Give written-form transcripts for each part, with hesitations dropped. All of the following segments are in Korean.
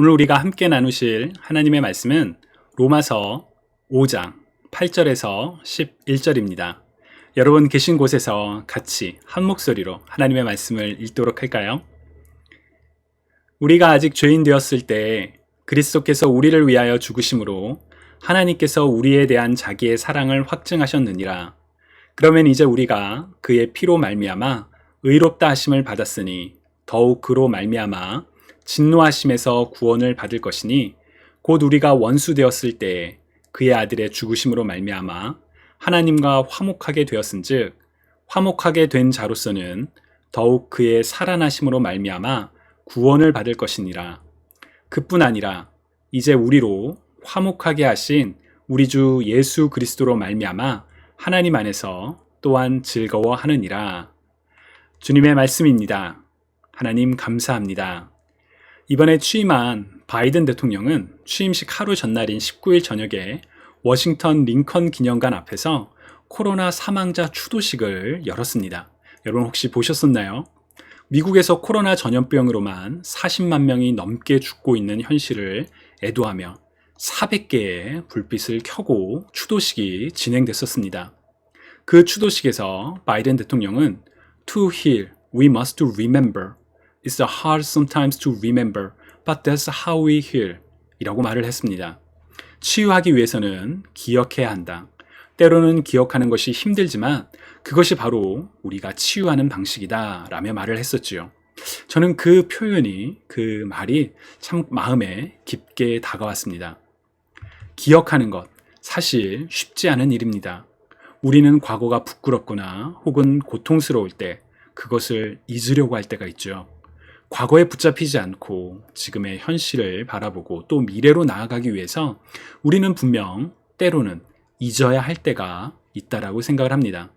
오늘 우리가 함께 나누실 하나님의 말씀은 로마서 5장 8절에서 11절입니다. 여러분 계신 곳에서 같이 한 목소리로 하나님의 말씀을 읽도록 할까요? 우리가 아직 죄인 되었을 때 그리스도께서 우리를 위하여 죽으심으로 하나님께서 우리에 대한 자기의 사랑을 확증하셨느니라. 그러면 이제 우리가 그의 피로 말미암아 의롭다 하심을 받았으니 더욱 그로 말미암아 진노하심에서 구원을 받을 것이니 곧 우리가 원수 되었을 때 그의 아들의 죽으심으로 말미암아 하나님과 화목하게 되었은즉 화목하게 된 자로서는 더욱 그의 살아나심으로 말미암아 구원을 받을 것이니라. 그뿐 아니라 이제 우리로 화목하게 하신 우리 주 예수 그리스도로 말미암아 하나님 안에서 또한 즐거워하느니라. 주님의 말씀입니다. 하나님 감사합니다. 이번에 취임한 바이든 대통령은 취임식 하루 전날인 19일 저녁에 워싱턴 링컨 기념관 앞에서 코로나 사망자 추도식을 열었습니다. 여러분 혹시 보셨었나요? 미국에서 코로나 전염병으로만 40만 명이 넘게 죽고 있는 현실을 애도하며 400개의 불빛을 켜고 추도식이 진행됐었습니다. 그 추도식에서 바이든 대통령은 To heal, we must remember. It's hard sometimes to remember, but that's how we heal. 이라고 말을 했습니다. 치유하기 위해서는 기억해야 한다. 때로는 기억하는 것이 힘들지만 그것이 바로 우리가 치유하는 방식이다 라며 말을 했었지요. 저는 그 표현이, 그 말이 참 마음에 깊게 다가왔습니다. 기억하는 것, 사실 쉽지 않은 일입니다. 우리는 과거가 부끄럽거나 혹은 고통스러울 때 그것을 잊으려고 할 때가 있죠. 과거에 붙잡히지 않고 지금의 현실을 바라보고 또 미래로 나아가기 위해서 우리는 분명 때로는 잊어야 할 때가 있다라고 생각을 합니다.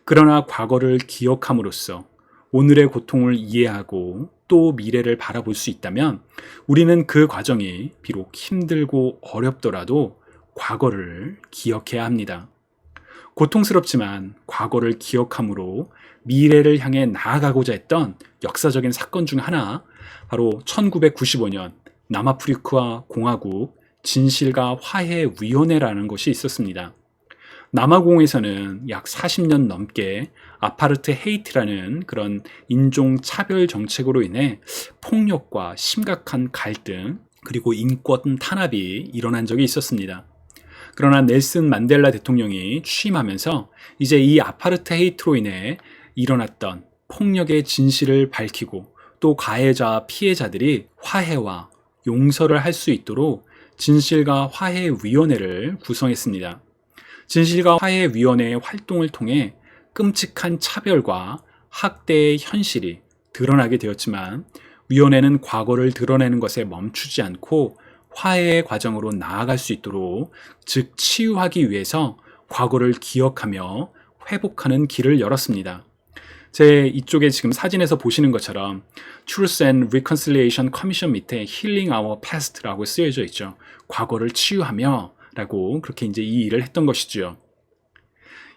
그러나 과거를 기억함으로써 오늘의 고통을 이해하고 또 미래를 바라볼 수 있다면 우리는 그 과정이 비록 힘들고 어렵더라도 과거를 기억해야 합니다. 고통스럽지만 과거를 기억함으로 미래를 향해 나아가고자 했던 역사적인 사건 중 하나, 바로 1995년 남아프리카 공화국 진실과 화해위원회라는 것이 있었습니다. 남아공에서는 약 40년 넘게 아파르트헤이트라는 그런 인종차별 정책으로 인해 폭력과 심각한 갈등 그리고 인권 탄압이 일어난 적이 있었습니다. 그러나 넬슨 만델라 대통령이 취임하면서 이제 이 아파르트헤이트로 인해 일어났던 폭력의 진실을 밝히고 또 가해자와 피해자들이 화해와 용서를 할 수 있도록 진실과 화해위원회를 구성했습니다. 진실과 화해위원회의 활동을 통해 끔찍한 차별과 학대의 현실이 드러나게 되었지만 위원회는 과거를 드러내는 것에 멈추지 않고 화해의 과정으로 나아갈 수 있도록, 즉 치유하기 위해서 과거를 기억하며 회복하는 길을 열었습니다. 제 이쪽에 지금 사진에서 보시는 것처럼 Truth and Reconciliation Commission 밑에 Healing Our Past라고 쓰여져 있죠. 과거를 치유하며 라고 그렇게 이제 이 일을 했던 것이죠.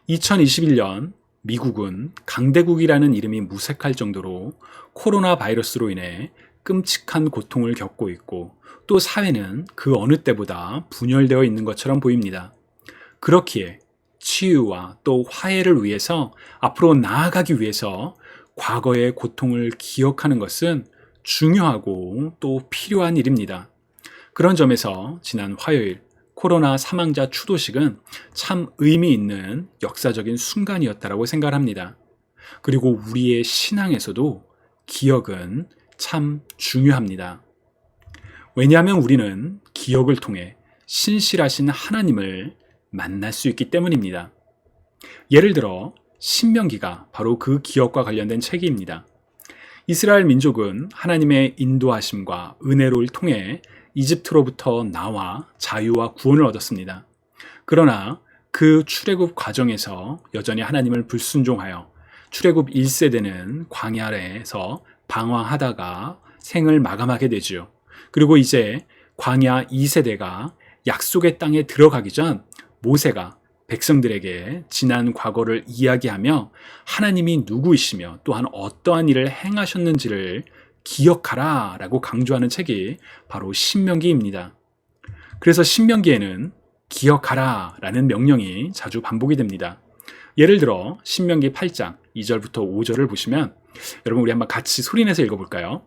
2021년 미국은 강대국이라는 이름이 무색할 정도로 코로나 바이러스로 인해 끔찍한 고통을 겪고 있고 또 사회는 그 어느 때보다 분열되어 있는 것처럼 보입니다. 그렇기에 치유와 또 화해를 위해서 앞으로 나아가기 위해서 과거의 고통을 기억하는 것은 중요하고 또 필요한 일입니다. 그런 점에서 지난 화요일 코로나 사망자 추도식은 참 의미 있는 역사적인 순간이었다고 생각합니다. 그리고 우리의 신앙에서도 기억은 참 중요합니다. 왜냐하면 우리는 기억을 통해 신실하신 하나님을 만날 수 있기 때문입니다. 예를 들어 신명기가 바로 그 기억과 관련된 책입니다. 이스라엘 민족은 하나님의 인도하심과 은혜를 통해 이집트로부터 나와 자유와 구원을 얻었습니다. 그러나 그 출애굽 과정에서 여전히 하나님을 불순종하여 출애굽 1세대는 광야에서 방황하다가 생을 마감하게 되지요. 그리고 이제 광야 2세대가 약속의 땅에 들어가기 전 모세가 백성들에게 지난 과거를 이야기하며 하나님이 누구이시며 또한 어떠한 일을 행하셨는지를 기억하라 라고 강조하는 책이 바로 신명기입니다. 그래서 신명기에는 기억하라 라는 명령이 자주 반복이 됩니다. 예를 들어 신명기 8장 2절부터 5절을 보시면 여러분 우리 한번 같이 소리내서 읽어볼까요?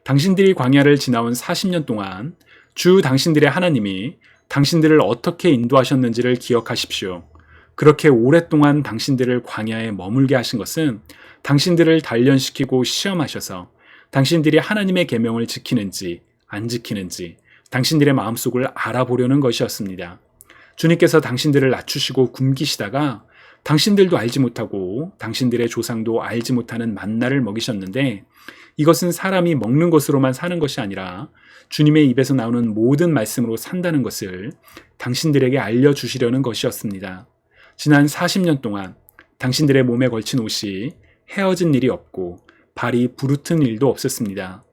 당신들이 광야를 지나온 40년 동안 주 당신들의 하나님이 당신들을 어떻게 인도하셨는지를 기억하십시오. 그렇게 오랫동안 당신들을 광야에 머물게 하신 것은 당신들을 단련시키고 시험하셔서 당신들이 하나님의 계명을 지키는지 안 지키는지 당신들의 마음속을 알아보려는 것이었습니다. 주님께서 당신들을 낮추시고 굶기시다가 당신들도 알지 못하고 당신들의 조상도 알지 못하는 만나를 먹이셨는데 이것은 사람이 먹는 것으로만 사는 것이 아니라 주님의 입에서 나오는 모든 말씀으로 산다는 것을 당신들에게 알려주시려는 것이었습니다. 지난 40년 동안 당신들의 몸에 걸친 옷이 헤어진 일이 없고 발이 부르튼 일도 없었습니다.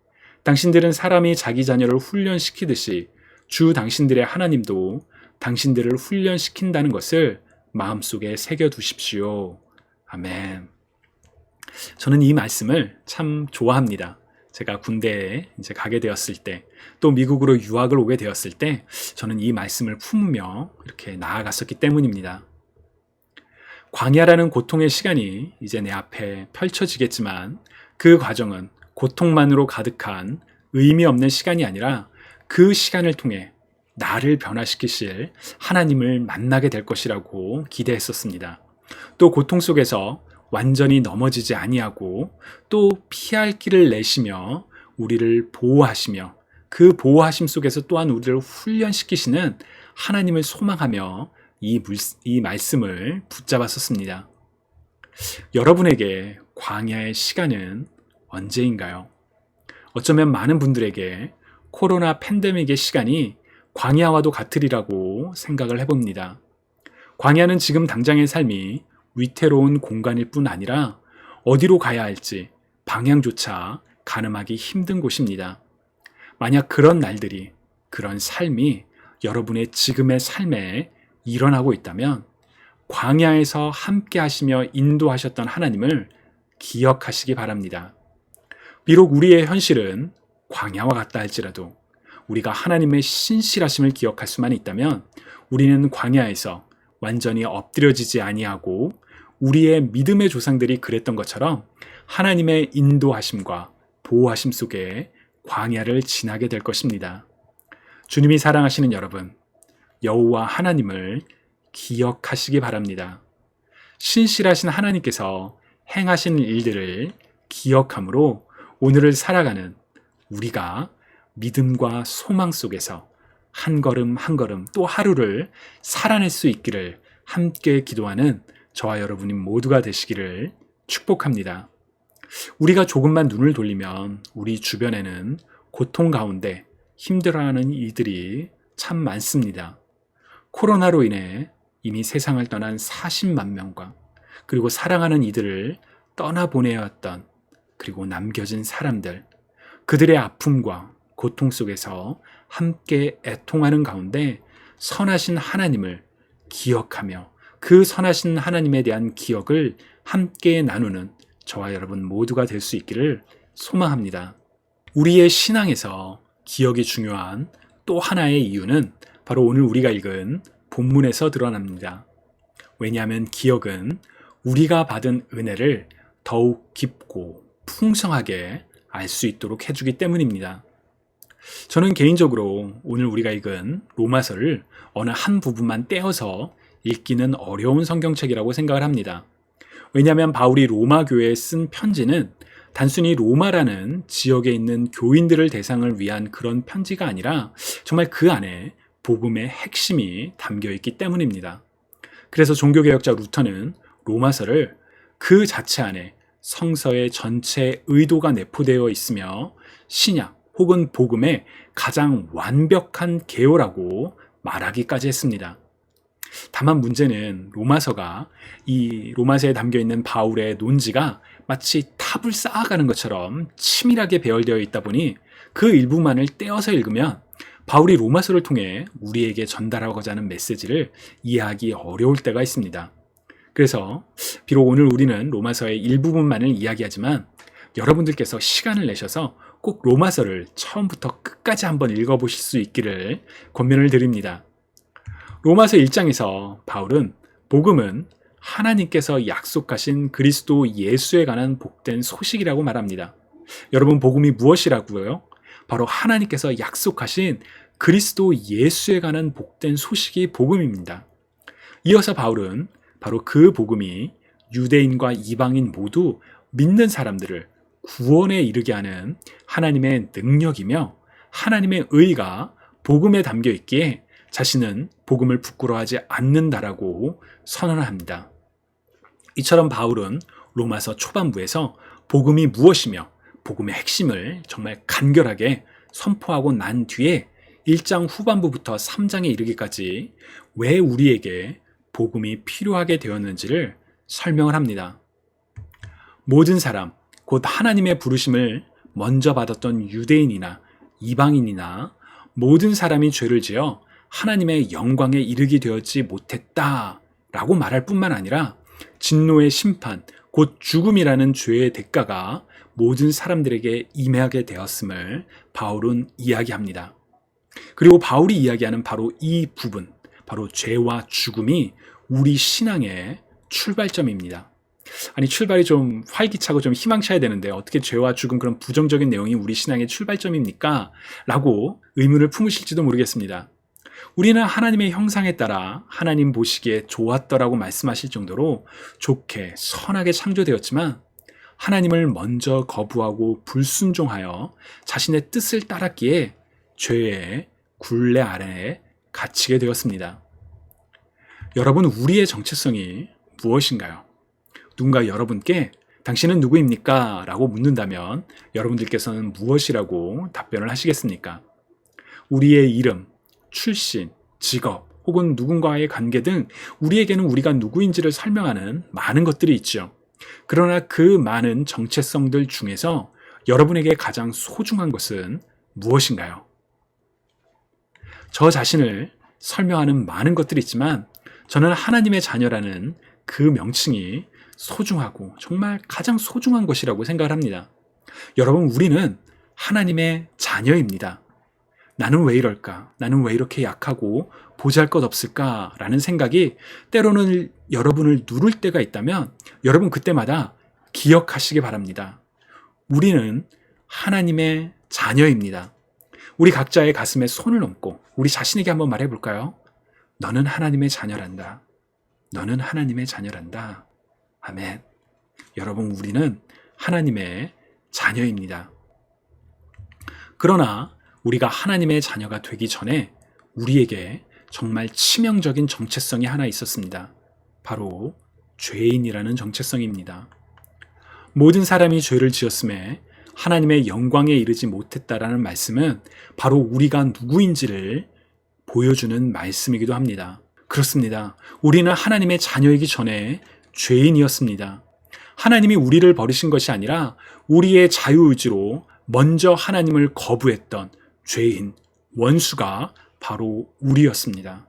당신들은 사람이 자기 자녀를 훈련시키듯이 주 당신들의 하나님도 당신들을 훈련시킨다는 것을 마음속에 새겨두십시오. 아멘. 저는 이 말씀을 참 좋아합니다. 제가 군대에 이제 가게 되었을 때, 또 미국으로 유학을 오게 되었을 때, 저는 이 말씀을 품으며 이렇게 나아갔었기 때문입니다. 광야라는 고통의 시간이 이제 내 앞에 펼쳐지겠지만, 그 과정은 고통만으로 가득한 의미 없는 시간이 아니라 그 시간을 통해 나를 변화시키실 하나님을 만나게 될 것이라고 기대했었습니다. 또 고통 속에서 완전히 넘어지지 아니하고 또 피할 길을 내시며 우리를 보호하시며 그 보호하심 속에서 또한 우리를 훈련시키시는 하나님을 소망하며 이 말씀을 붙잡았었습니다. 여러분에게 광야의 시간은 언제인가요? 어쩌면 많은 분들에게 코로나 팬데믹의 시간이 광야와도 같으리라고 생각을 해봅니다. 광야는 지금 당장의 삶이 위태로운 공간일 뿐 아니라 어디로 가야 할지 방향조차 가늠하기 힘든 곳입니다. 만약 그런 날들이, 그런 삶이 여러분의 지금의 삶에 일어나고 있다면 광야에서 함께 하시며 인도하셨던 하나님을 기억하시기 바랍니다. 비록 우리의 현실은 광야와 같다 할지라도 우리가 하나님의 신실하심을 기억할 수만 있다면 우리는 광야에서 완전히 엎드려지지 아니하고 우리의 믿음의 조상들이 그랬던 것처럼 하나님의 인도하심과 보호하심 속에 광야를 지나게 될 것입니다. 주님이 사랑하시는 여러분, 여호와 하나님을 기억하시기 바랍니다. 신실하신 하나님께서 행하신 일들을 기억함으로 오늘을 살아가는 우리가 믿음과 소망 속에서 한 걸음 한 걸음 또 하루를 살아낼 수 있기를 함께 기도하는 저와 여러분이 모두가 되시기를 축복합니다. 우리가 조금만 눈을 돌리면 우리 주변에는 고통 가운데 힘들어하는 이들이 참 많습니다. 코로나로 인해 이미 세상을 떠난 40만 명과 그리고 사랑하는 이들을 떠나보내야 했던 그리고 남겨진 사람들, 그들의 아픔과 고통 속에서 함께 애통하는 가운데 선하신 하나님을 기억하며 그 선하신 하나님에 대한 기억을 함께 나누는 저와 여러분 모두가 될 수 있기를 소망합니다. 우리의 신앙에서 기억이 중요한 또 하나의 이유는 바로 오늘 우리가 읽은 본문에서 드러납니다. 왜냐하면 기억은 우리가 받은 은혜를 더욱 깊고 풍성하게 알 수 있도록 해주기 때문입니다. 저는 개인적으로 오늘 우리가 읽은 로마서를 어느 한 부분만 떼어서 읽기는 어려운 성경책이라고 생각을 합니다. 왜냐하면 바울이 로마 교회에 쓴 편지는 단순히 로마라는 지역에 있는 교인들을 대상을 위한 그런 편지가 아니라 정말 그 안에 복음의 핵심이 담겨 있기 때문입니다. 그래서 종교개혁자 루터는 로마서를 그 자체 안에 성서의 전체 의도가 내포되어 있으며 신약 혹은 복음의 가장 완벽한 개요라고 말하기까지 했습니다. 다만 문제는 로마서가 이 로마서에 담겨있는 바울의 논지가 마치 탑을 쌓아가는 것처럼 치밀하게 배열되어 있다 보니 그 일부만을 떼어서 읽으면 바울이 로마서를 통해 우리에게 전달하고자 하는 메시지를 이해하기 어려울 때가 있습니다. 그래서 비록 오늘 우리는 로마서의 일부분만을 이야기하지만 여러분들께서 시간을 내셔서 꼭 로마서를 처음부터 끝까지 한번 읽어보실 수 있기를 권면을 드립니다. 로마서 1장에서 바울은 복음은 하나님께서 약속하신 그리스도 예수에 관한 복된 소식이라고 말합니다. 여러분, 복음이 무엇이라고요? 바로 하나님께서 약속하신 그리스도 예수에 관한 복된 소식이 복음입니다. 이어서 바울은 바로 그 복음이 유대인과 이방인 모두 믿는 사람들을 구원에 이르게 하는 하나님의 능력이며 하나님의 의가 복음에 담겨 있기에 자신은 복음을 부끄러워하지 않는다라고 선언합니다. 이처럼 바울은 로마서 초반부에서 복음이 무엇이며 복음의 핵심을 정말 간결하게 선포하고 난 뒤에 1장 후반부부터 3장에 이르기까지 왜 우리에게 복음이 필요하게 되었는지를 설명을 합니다. 모든 사람, 곧 하나님의 부르심을 먼저 받았던 유대인이나 이방인이나 모든 사람이 죄를 지어 하나님의 영광에 이르게 되었지 못했다라고 말할 뿐만 아니라 진노의 심판, 곧 죽음이라는 죄의 대가가 모든 사람들에게 임하게 되었음을 바울은 이야기합니다. 그리고 바울이 이야기하는 바로 이 부분, 바로 죄와 죽음이 우리 신앙의 출발점입니다. 아니, 출발이 좀 활기차고 좀 희망차야 되는데 어떻게 죄와 죽음, 그런 부정적인 내용이 우리 신앙의 출발점입니까? 라고 의문을 품으실지도 모르겠습니다. 우리는 하나님의 형상에 따라 하나님 보시기에 좋았더라고 말씀하실 정도로 좋게 선하게 창조되었지만 하나님을 먼저 거부하고 불순종하여 자신의 뜻을 따랐기에 죄의 굴레 아래에 갇히게 되었습니다. 여러분, 우리의 정체성이 무엇인가요? 누군가 여러분께 당신은 누구입니까? 라고 묻는다면 여러분들께서는 무엇이라고 답변을 하시겠습니까? 우리의 이름, 출신, 직업, 혹은 누군가의 관계 등 우리에게는 우리가 누구인지를 설명하는 많은 것들이 있죠. 그러나 그 많은 정체성들 중에서 여러분에게 가장 소중한 것은 무엇인가요? 저 자신을 설명하는 많은 것들이 있지만 저는 하나님의 자녀라는 그 명칭이 소중하고 정말 가장 소중한 것이라고 생각을 합니다. 여러분, 우리는 하나님의 자녀입니다. 나는 왜 이럴까? 나는 왜 이렇게 약하고 보잘것없을까? 라는 생각이 때로는 여러분을 누를 때가 있다면 여러분 그때마다 기억하시기 바랍니다. 우리는 하나님의 자녀입니다. 우리 각자의 가슴에 손을 얹고 우리 자신에게 한번 말해볼까요? 너는 하나님의 자녀란다. 너는 하나님의 자녀란다. 아멘. 여러분, 우리는 하나님의 자녀입니다. 그러나 우리가 하나님의 자녀가 되기 전에 우리에게 정말 치명적인 정체성이 하나 있었습니다. 바로 죄인이라는 정체성입니다. 모든 사람이 죄를 지었음에 하나님의 영광에 이르지 못했다라는 말씀은 바로 우리가 누구인지를 보여주는 말씀이기도 합니다. 그렇습니다. 우리는 하나님의 자녀이기 전에 죄인이었습니다. 하나님이 우리를 버리신 것이 아니라 우리의 자유의지로 먼저 하나님을 거부했던 죄인, 원수가 바로 우리였습니다.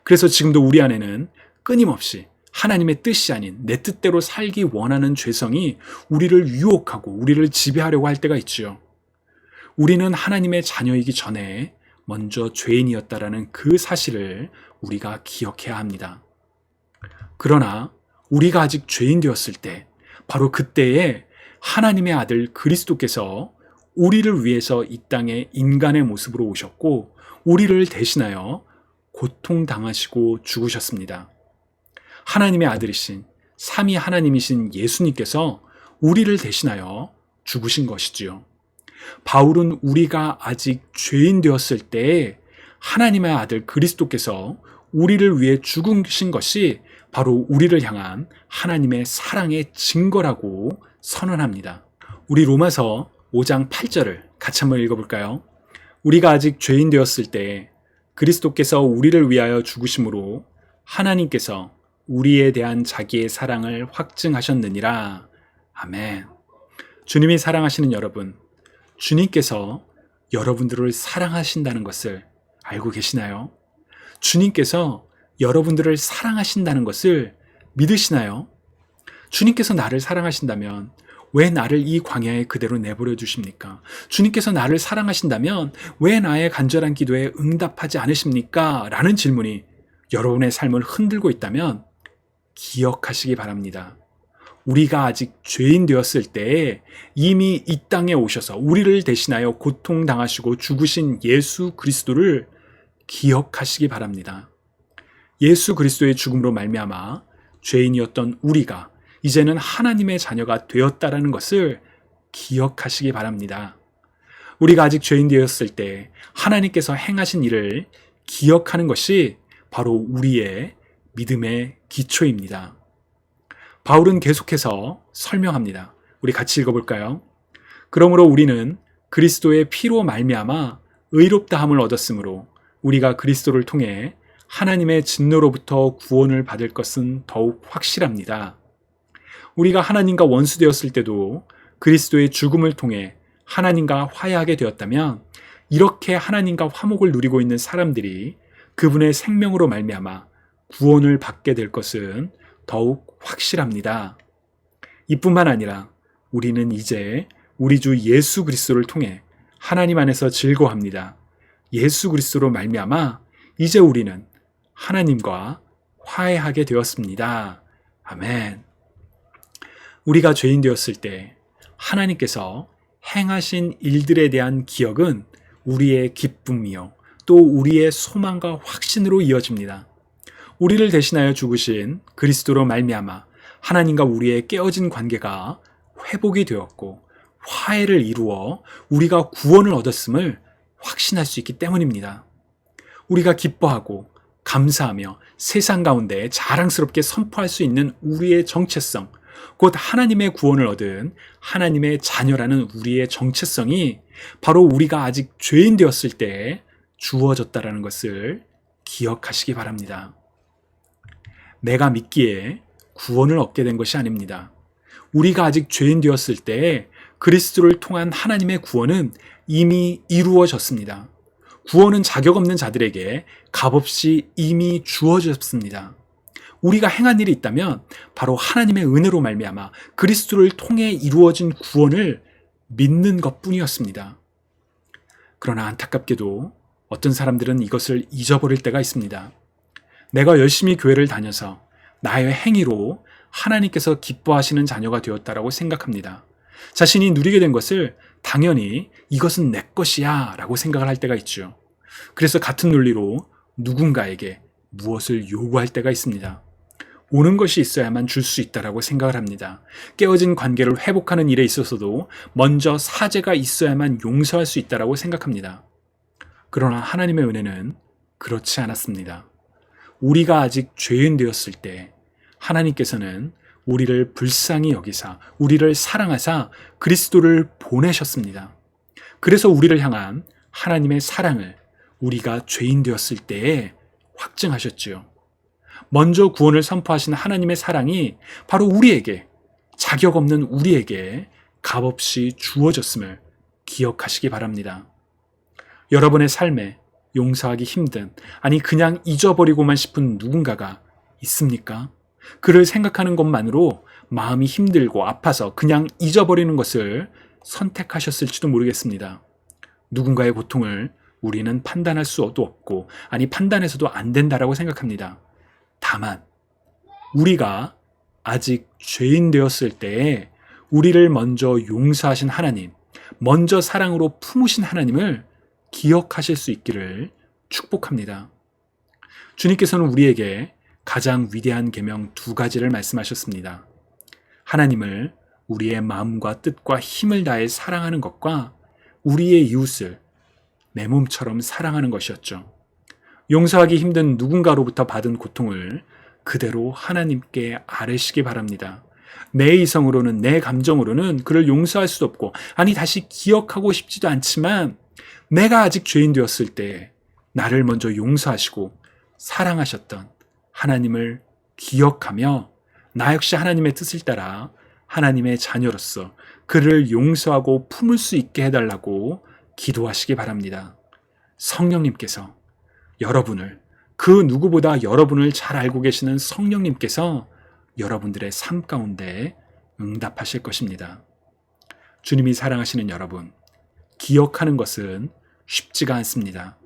그래서 지금도 우리 안에는 끊임없이 하나님의 뜻이 아닌 내 뜻대로 살기 원하는 죄성이 우리를 유혹하고 우리를 지배하려고 할 때가 있지요. 우리는 하나님의 자녀이기 전에 먼저 죄인이었다라는 그 사실을 우리가 기억해야 합니다. 그러나 우리가 아직 죄인 되었을 때, 바로 그때에 하나님의 아들 그리스도께서 우리를 위해서 이 땅에 인간의 모습으로 오셨고 우리를 대신하여 고통당하시고 죽으셨습니다. 하나님의 아들이신 삼위 하나님이신 예수님께서 우리를 대신하여 죽으신 것이지요. 바울은 우리가 아직 죄인 되었을 때에 하나님의 아들 그리스도께서 우리를 위해 죽으신 것이 바로 우리를 향한 하나님의 사랑의 증거라고 선언합니다. 우리 로마서 5장 8절을 같이 한번 읽어볼까요? 우리가 아직 죄인 되었을 때 그리스도께서 우리를 위하여 죽으심으로 하나님께서 우리에 대한 자기의 사랑을 확증하셨느니라. 아멘. 주님이 사랑하시는 여러분, 주님께서 여러분들을 사랑하신다는 것을 알고 계시나요? 주님께서 여러분들을 사랑하신다는 것을 믿으시나요? 주님께서 나를 사랑하신다면 왜 나를 이 광야에 그대로 내버려 두십니까? 주님께서 나를 사랑하신다면 왜 나의 간절한 기도에 응답하지 않으십니까? 라는 질문이 여러분의 삶을 흔들고 있다면 기억하시기 바랍니다. 우리가 아직 죄인 되었을 때에 이미 이 땅에 오셔서 우리를 대신하여 고통당하시고 죽으신 예수 그리스도를 기억하시기 바랍니다. 예수 그리스도의 죽음으로 말미암아 죄인이었던 우리가 이제는 하나님의 자녀가 되었다라는 것을 기억하시기 바랍니다. 우리가 아직 죄인 되었을 때 하나님께서 행하신 일을 기억하는 것이 바로 우리의 믿음의 기초입니다. 바울은 계속해서 설명합니다. 우리 같이 읽어볼까요? 그러므로 우리는 그리스도의 피로 말미암아 의롭다함을 얻었으므로 우리가 그리스도를 통해 하나님의 진노로부터 구원을 받을 것은 더욱 확실합니다. 우리가 하나님과 원수되었을 때도 그리스도의 죽음을 통해 하나님과 화해하게 되었다면 이렇게 하나님과 화목을 누리고 있는 사람들이 그분의 생명으로 말미암아 구원을 받게 될 것은 더욱 확실합니다. 이뿐만 아니라 우리는 이제 우리 주 예수 그리스도를 통해 하나님 안에서 즐거워합니다. 예수 그리스도로 말미암아 이제 우리는 하나님과 화해하게 되었습니다. 아멘. 우리가 죄인 되었을 때 하나님께서 행하신 일들에 대한 기억은 우리의 기쁨이요 또 우리의 소망과 확신으로 이어집니다. 우리를 대신하여 죽으신 그리스도로 말미암아 하나님과 우리의 깨어진 관계가 회복이 되었고 화해를 이루어 우리가 구원을 얻었음을 확신할 수 있기 때문입니다. 우리가 기뻐하고 감사하며 세상 가운데 자랑스럽게 선포할 수 있는 우리의 정체성, 곧 하나님의 구원을 얻은 하나님의 자녀라는 우리의 정체성이 바로 우리가 아직 죄인 되었을 때 주어졌다라는 것을 기억하시기 바랍니다. 내가 믿기에 구원을 얻게 된 것이 아닙니다. 우리가 아직 죄인 되었을 때 그리스도를 통한 하나님의 구원은 이미 이루어졌습니다. 구원은 자격 없는 자들에게 값없이 이미 주어졌습니다. 우리가 행한 일이 있다면 바로 하나님의 은혜로 말미암아 그리스도를 통해 이루어진 구원을 믿는 것뿐이었습니다. 그러나 안타깝게도 어떤 사람들은 이것을 잊어버릴 때가 있습니다. 내가 열심히 교회를 다녀서 나의 행위로 하나님께서 기뻐하시는 자녀가 되었다라고 생각합니다. 자신이 누리게 된 것을 당연히 이것은 내 것이야 라고 생각을 할 때가 있죠. 그래서 같은 논리로 누군가에게 무엇을 요구할 때가 있습니다. 오는 것이 있어야만 줄 수 있다라고 생각을 합니다. 깨어진 관계를 회복하는 일에 있어서도 먼저 사죄가 있어야만 용서할 수 있다라고 생각합니다. 그러나 하나님의 은혜는 그렇지 않았습니다. 우리가 아직 죄인 되었을 때 하나님께서는 우리를 불쌍히 여기사 우리를 사랑하사 그리스도를 보내셨습니다. 그래서 우리를 향한 하나님의 사랑을 우리가 죄인 되었을 때에 확증하셨지요. 먼저 구원을 선포하신 하나님의 사랑이 바로 우리에게, 자격 없는 우리에게 값없이 주어졌음을 기억하시기 바랍니다. 여러분의 삶에 용서하기 힘든, 아니 그냥 잊어버리고만 싶은 누군가가 있습니까? 그를 생각하는 것만으로 마음이 힘들고 아파서 그냥 잊어버리는 것을 선택하셨을지도 모르겠습니다. 누군가의 고통을 우리는 판단할 수도 없고, 아니 판단해서도 안 된다라고 생각합니다. 다만 우리가 아직 죄인 되었을 때에 우리를 먼저 용서하신 하나님, 먼저 사랑으로 품으신 하나님을 기억하실 수 있기를 축복합니다. 주님께서는 우리에게 가장 위대한 계명 2가지를 말씀하셨습니다. 하나님을 우리의 마음과 뜻과 힘을 다해 사랑하는 것과 우리의 이웃을 내 몸처럼 사랑하는 것이었죠. 용서하기 힘든 누군가로부터 받은 고통을 그대로 하나님께 아뢰시기 바랍니다. 내 이성으로는, 내 감정으로는 그를 용서할 수도 없고, 아니 다시 기억하고 싶지도 않지만 내가 아직 죄인 되었을 때 나를 먼저 용서하시고 사랑하셨던 하나님을 기억하며 나 역시 하나님의 뜻을 따라 하나님의 자녀로서 그를 용서하고 품을 수 있게 해달라고 기도하시기 바랍니다. 성령님께서 여러분을, 그 누구보다 여러분을 잘 알고 계시는 성령님께서 여러분들의 삶 가운데 응답하실 것입니다. 주님이 사랑하시는 여러분, 기억하는 것은 쉽지가 않습니다.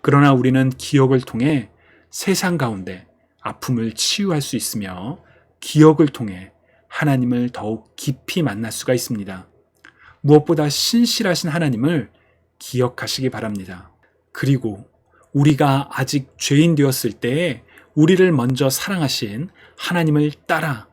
그러나 우리는 기억을 통해 세상 가운데 아픔을 치유할 수 있으며 기억을 통해 하나님을 더욱 깊이 만날 수가 있습니다. 무엇보다 신실하신 하나님을 기억하시기 바랍니다. 그리고 우리가 아직 죄인 되었을 때에 우리를 먼저 사랑하신 하나님을 따라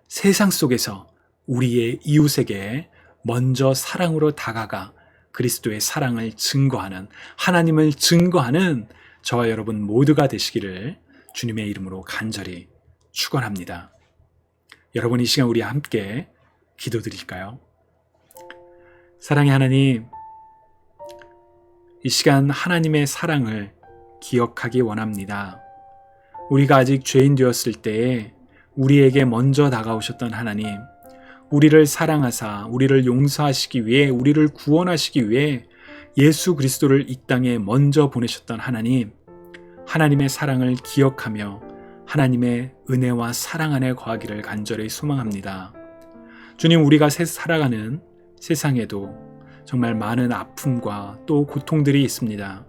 세상 속에서 우리의 이웃에게 먼저 사랑으로 다가가 그리스도의 사랑을 증거하는, 하나님을 증거하는 저와 여러분 모두가 되시기를 주님의 이름으로 간절히 축원합니다. 여러분, 이 시간 우리 함께 기도드릴까요? 사랑의 하나님, 이 시간 하나님의 사랑을 기억하기 원합니다. 우리가 아직 죄인 되었을 때에 우리에게 먼저 다가오셨던 하나님, 우리를 사랑하사 우리를 용서하시기 위해, 우리를 구원하시기 위해 예수 그리스도를 이 땅에 먼저 보내셨던 하나님, 하나님의 사랑을 기억하며 하나님의 은혜와 사랑 안에 거하기를 간절히 소망합니다. 주님, 우리가 살아가는 세상에도 정말 많은 아픔과 또 고통들이 있습니다.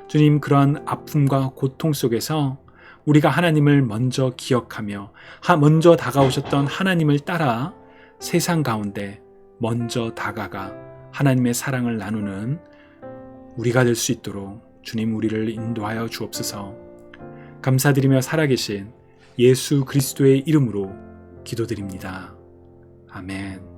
주님, 그런 아픔과 고통 속에서 우리가 하나님을 먼저 기억하며 먼저 다가오셨던 하나님을 따라 세상 가운데 먼저 다가가 하나님의 사랑을 나누는 우리가 될 수 있도록 주님, 우리를 인도하여 주옵소서. 감사드리며 살아계신 예수 그리스도의 이름으로 기도드립니다. 아멘.